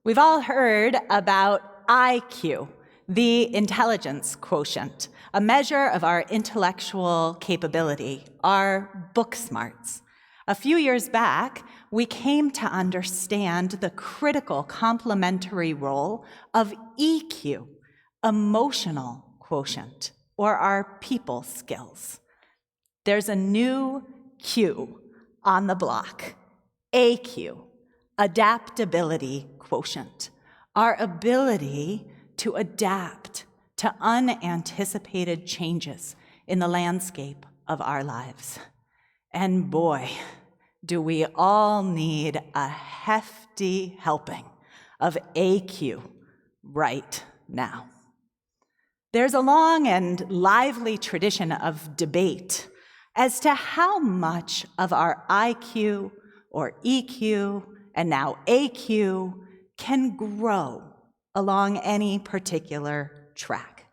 We've all heard about IQ, the intelligence quotient, a measure of our intellectual capability, our book smarts. A few years back, we came to understand the critical complementary role of EQ, emotional quotient, or our people skills. There's a new Q on the block, AQ, adaptability quotient, our ability to adapt to unanticipated changes in the landscape of our lives. And boy, do we all need a hefty helping of AQ right now. There's a long and lively tradition of debate as to how much of our IQ or EQ and now AQ can grow along any particular track.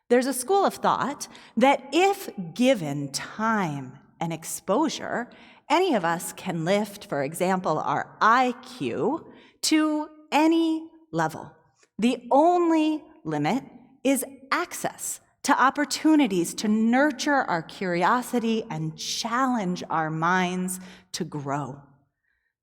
There's a school of thought that if given time and exposure, any of us can lift, for example, our IQ to any level. The only limit is access to opportunities to nurture our curiosity and challenge our minds to grow.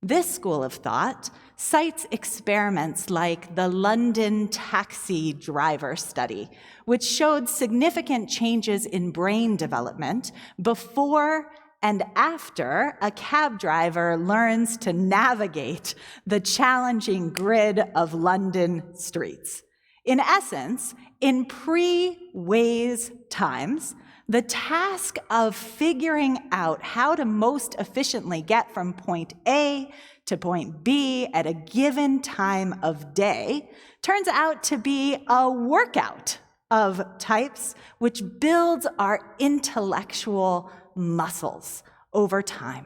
This school of thought cites experiments like the London taxi driver study, which showed significant changes in brain development before and after a cab driver learns to navigate the challenging grid of London streets. In essence, in pre-Waze times, the task of figuring out how to most efficiently get from point A to point B at a given time of day turns out to be a workout of types which builds our intellectual muscles over time.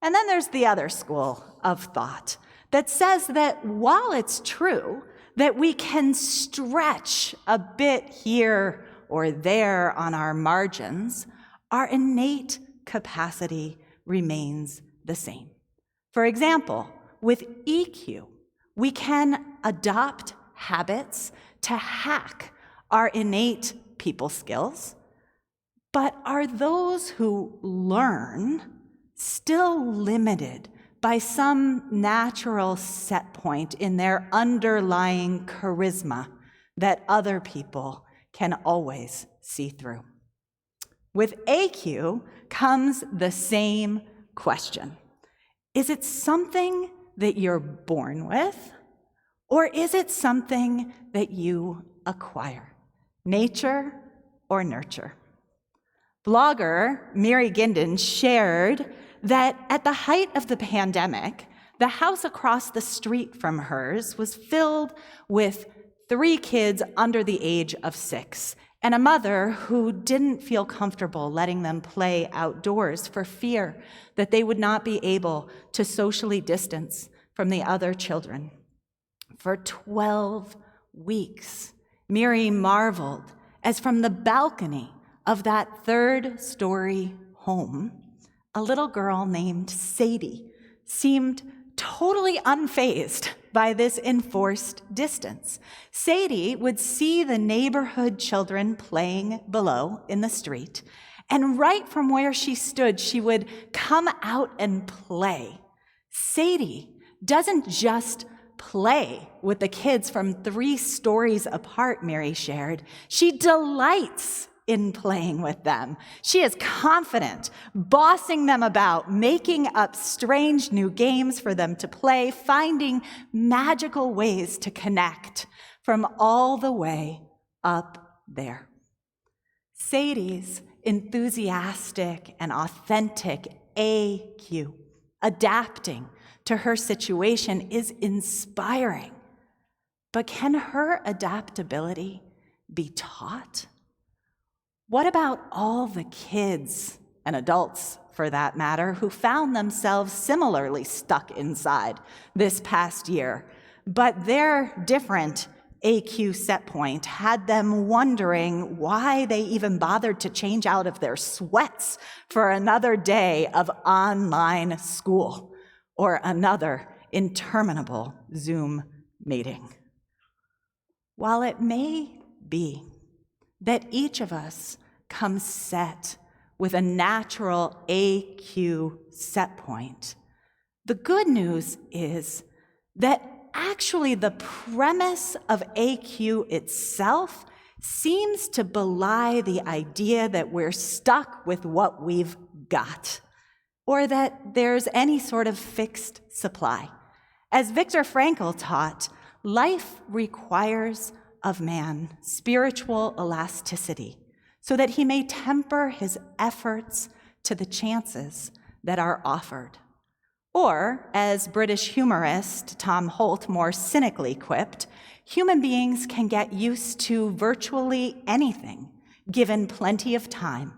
And then there's the other school of thought that says that while it's true that we can stretch a bit here or there on our margins, our innate capacity remains the same. For example, with EQ, we can adopt habits to hack our innate people skills, but are those who learn still limited by some natural set point in their underlying charisma that other people can always see through? With AQ comes the same question. Is it something that you're born with, or is it something that you acquire? Nature or nurture? Blogger Miri Gindin shared that at the height of the pandemic, the house across the street from hers was filled with 3 kids under the age of 6, and a mother who didn't feel comfortable letting them play outdoors for fear that they would not be able to socially distance from the other children. For 12 weeks, Miri marveled as from the balcony of that 3rd-story home, a little girl named Sadie seemed totally unfazed by this enforced distance. Sadie would see the neighborhood children playing below in the street, and right from where she stood, she would come out and play. Sadie doesn't just play with the kids from 3 stories apart, Mary shared. She delights in playing with them. She is confident, bossing them about, making up strange new games for them to play, finding magical ways to connect from all the way up there. Sadie's enthusiastic and authentic AQ, adapting to her situation, is inspiring. But can her adaptability be taught? What about all the kids, and adults for that matter, who found themselves similarly stuck inside this past year, but their different AQ set point had them wondering why they even bothered to change out of their sweats for another day of online school or another interminable Zoom mating. While it may be that each of us comes set with a natural AQ set point, the good news is that actually the premise of AQ itself seems to belie the idea that we're stuck with what we've got, or that there's any sort of fixed supply. As Viktor Frankl taught, life requires of man spiritual elasticity so that he may temper his efforts to the chances that are offered. Or, as British humorist Tom Holt more cynically quipped, human beings can get used to virtually anything given plenty of time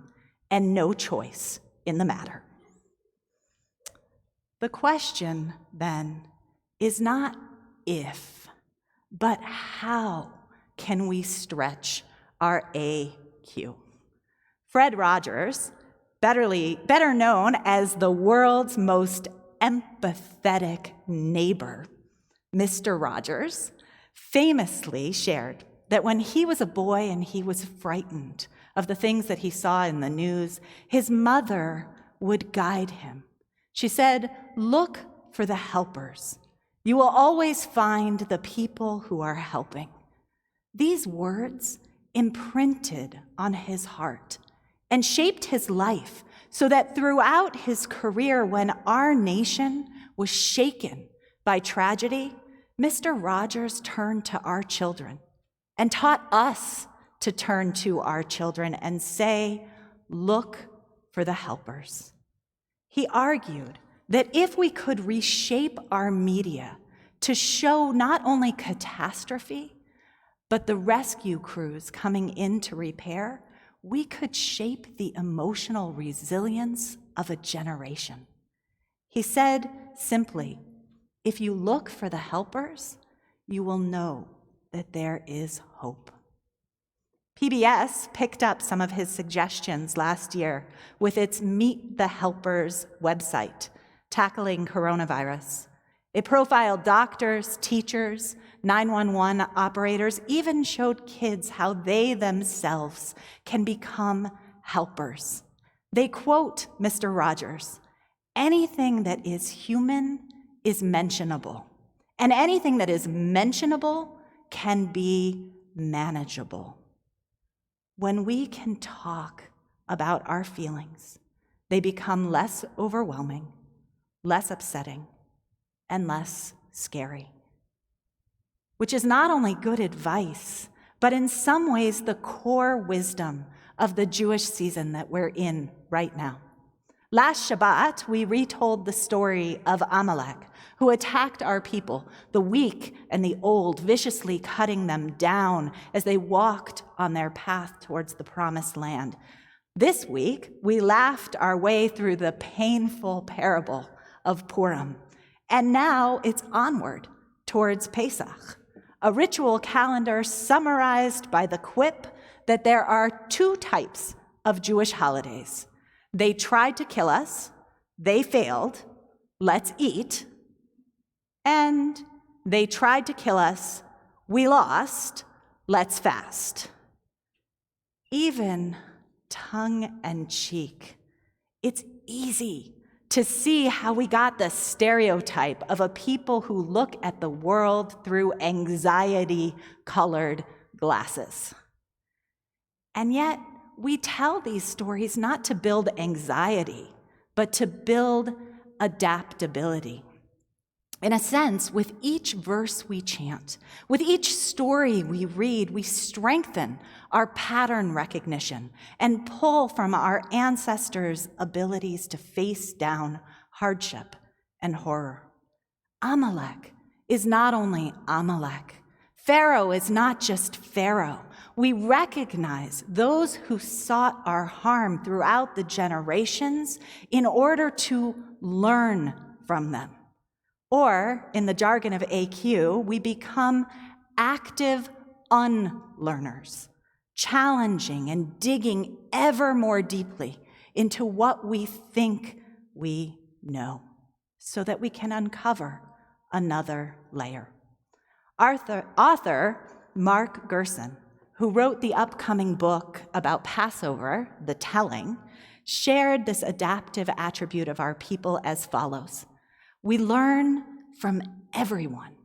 and no choice in the matter. The question, then, is not if, but how can we stretch our AQ? Fred Rogers, better known as the world's most empathetic neighbor, Mr. Rogers, famously shared that when he was a boy and he was frightened of the things that he saw in the news, his mother would guide him. She said, "Look for the helpers. You will always find the people who are helping." These words imprinted on his heart and shaped his life so that throughout his career, when our nation was shaken by tragedy, Mr. Rogers turned to our children and taught us to turn to our children and say, "Look for the helpers." He argued that if we could reshape our media to show not only catastrophe, but the rescue crews coming in to repair, we could shape the emotional resilience of a generation. He said simply, "If you look for the helpers, you will know that there is hope." PBS picked up some of his suggestions last year with its Meet the Helpers website, tackling coronavirus. It profiled doctors, teachers, 911 operators, even showed kids how they themselves can become helpers. They quote Mr. Rogers, "Anything that is human is mentionable, and anything that is mentionable can be manageable." When we can talk about our feelings, they become less overwhelming, less upsetting, and less scary. Which is not only good advice, but in some ways the core wisdom of the Jewish season that we're in right now. Last Shabbat, we retold the story of Amalek, who attacked our people, the weak and the old, viciously cutting them down as they walked on their path towards the promised land. This week, we laughed our way through the painful parable of Purim, and now it's onward towards Pesach, a ritual calendar summarized by the quip that there are two types of Jewish holidays. They tried to kill us, they failed, let's eat. And they tried to kill us, we lost, let's fast. Even tongue in cheek, it's easy to see how we got the stereotype of a people who look at the world through anxiety-colored glasses. And yet, we tell these stories not to build anxiety, but to build adaptability. In a sense, with each verse we chant, with each story we read, we strengthen our pattern recognition and pull from our ancestors' abilities to face down hardship and horror. Amalek is not only Amalek. Pharaoh is not just Pharaoh. We recognize those who sought our harm throughout the generations in order to learn from them. Or, in the jargon of AQ, we become active unlearners, challenging and digging ever more deeply into what we think we know, so that we can uncover another layer. Author Mark Gerson, who wrote the upcoming book about Passover, The Telling, shared this adaptive attribute of our people as follows. We learn from everyone,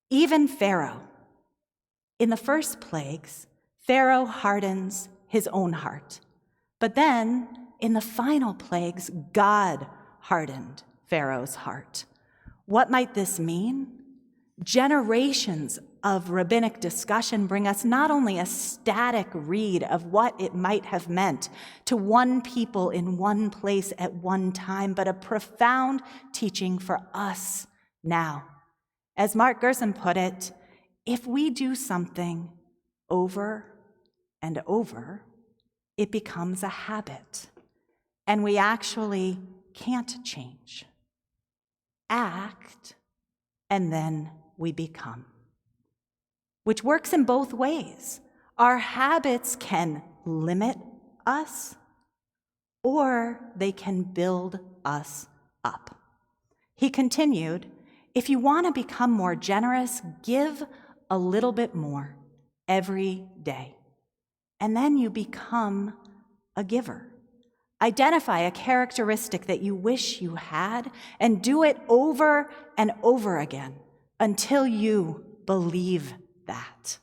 even Pharaoh. In the first plagues, Pharaoh hardens his own heart. But then, in the final plagues, God hardened Pharaoh's heart. What might this mean? Generations of rabbinic discussion bring us not only a static read of what it might have meant to one people in one place at one time, but a profound teaching for us now. As Mark Gerson put it, if we do something over and over, it becomes a habit, and we actually can't change. Act, and then we become. Which works in both ways. Our habits can limit us, or they can build us up. He continued, if you want to become more generous, give a little bit more every day. And then you become a giver. Identify a characteristic that you wish you had and do it over and over again until you believe that.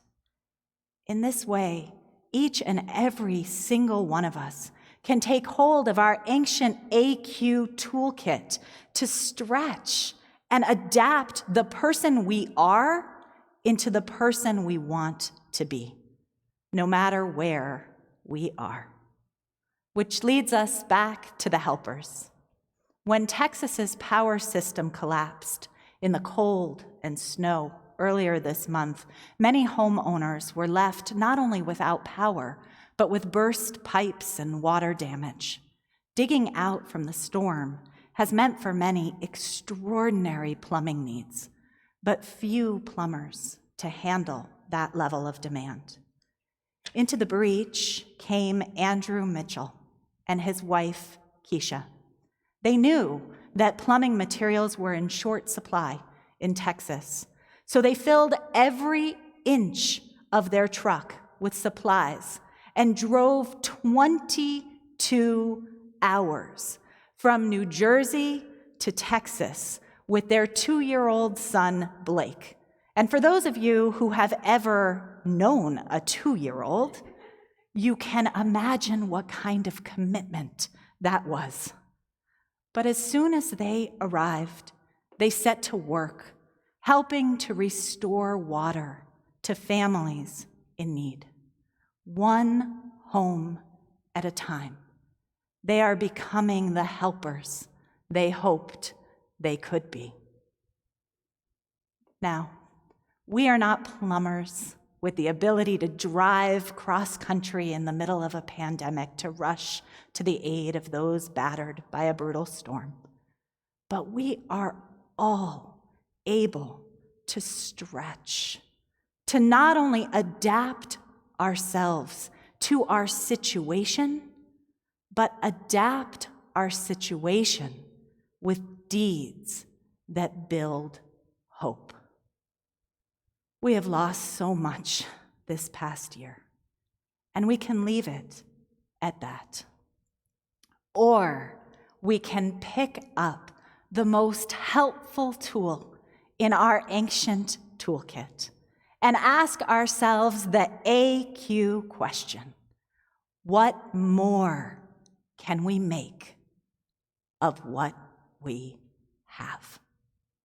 In this way, each and every single one of us can take hold of our ancient AQ toolkit to stretch and adapt the person we are into the person we want to be, no matter where we are. Which leads us back to the helpers. When Texas's power system collapsed in the cold and snow earlier this month, many homeowners were left not only without power, but with burst pipes and water damage. Digging out from the storm has meant for many extraordinary plumbing needs, but few plumbers to handle that level of demand. Into the breach came Andrew Mitchell and his wife, Keisha. They knew that plumbing materials were in short supply in Texas, so they filled every inch of their truck with supplies and drove 22 hours from New Jersey to Texas with their 2-year-old son, Blake. And for those of you who have ever known a 2-year-old, you can imagine what kind of commitment that was. But as soon as they arrived, they set to work, helping to restore water to families in need. One home at a time. They are becoming the helpers they hoped they could be. Now, we are not plumbers with the ability to drive cross-country in the middle of a pandemic to rush to the aid of those battered by a brutal storm. But we are all able to stretch, to not only adapt ourselves to our situation, but adapt our situation with deeds that build hope. We have lost so much this past year, and we can leave it at that. Or we can pick up the most helpful tool in our ancient toolkit and ask ourselves the AQ question: what more can we make of what we have?